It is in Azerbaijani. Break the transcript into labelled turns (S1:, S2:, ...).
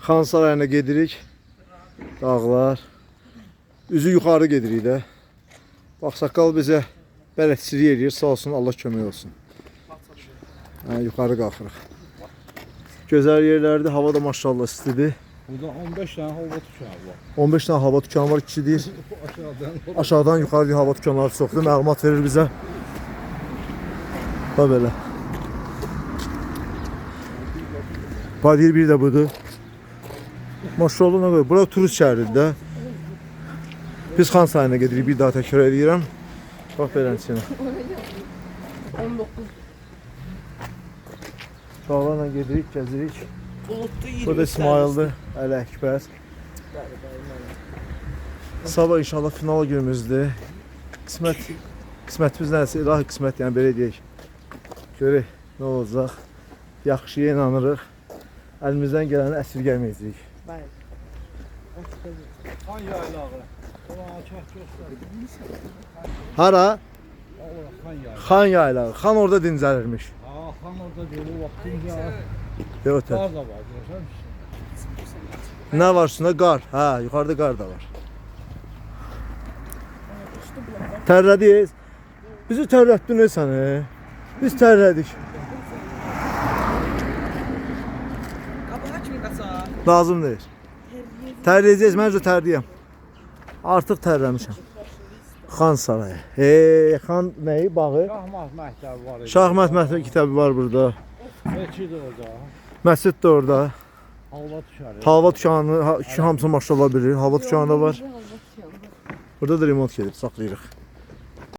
S1: Xan sarayına gedirik. Dağlar. Üzü yuxarı gedirik də. Bax, saqqal bizə bələdçilik edir. Sağ olsun, Allah kömək olsun. Yuxarı qalxırıq. Gözəl yerlərdir. Hava da maşallah istidir.
S2: Burada 15 tane hava dükkanı var.
S1: 15 tane hava dükkanı var, kişidir. Aşağıdan yuxarı hava dükkanları çoxdur. Məlumat verir bizə. Bax belə. Padir bir də budur. Maşallah nə qədər. Bura turist şəhəridir də. Biz Xan sarayına gedirik, bir daha təkrar edirəm. Bax beləsinə.
S3: 19.
S1: Uşaqlarla gedirik, gəzirik. Burada İsmail'dir, Əli Əkbər. Sabah inşallah final günümüzdür. Qismətimiz nəsə, ilahi qismət, yəni belə deyək. Görək nə olacaq. Yaxşıya inanırıq. Əlimizdən gələni əsirgəməyəcəyik.
S2: Xan yaylağı. Ona çək göstər.
S1: Hara?
S2: Xan yaylağı.
S1: Xan yaylağı. Xan orada dincəlirmiş.
S2: Xan orada yolu vaxtın ya.
S1: Yox,
S2: Qar da var, görürsən misin?
S1: nə var üstündə? Qar. Hə, yuxarıda qar da var. Tərlədik. Bizi tərlətdin səni. Biz tərlədik.
S3: Qabağa kimi qaça.
S1: Lazım deyil. Tərləyəcəyiz, mən də tərləyəm. Artıq tərləmişəm. Xan sarayı. Xan nəyi? Bağı?
S2: Şahmat məktəbi var.
S1: Şahmat məktəbi var burada.
S2: Məscid orada.
S1: Məscid də orada.
S2: Halva dükkanı.
S1: Halva dükkanı, hamısı maşallah bilir. Halva dükkanı da var. Burada da remont gedir, saxlayırıq.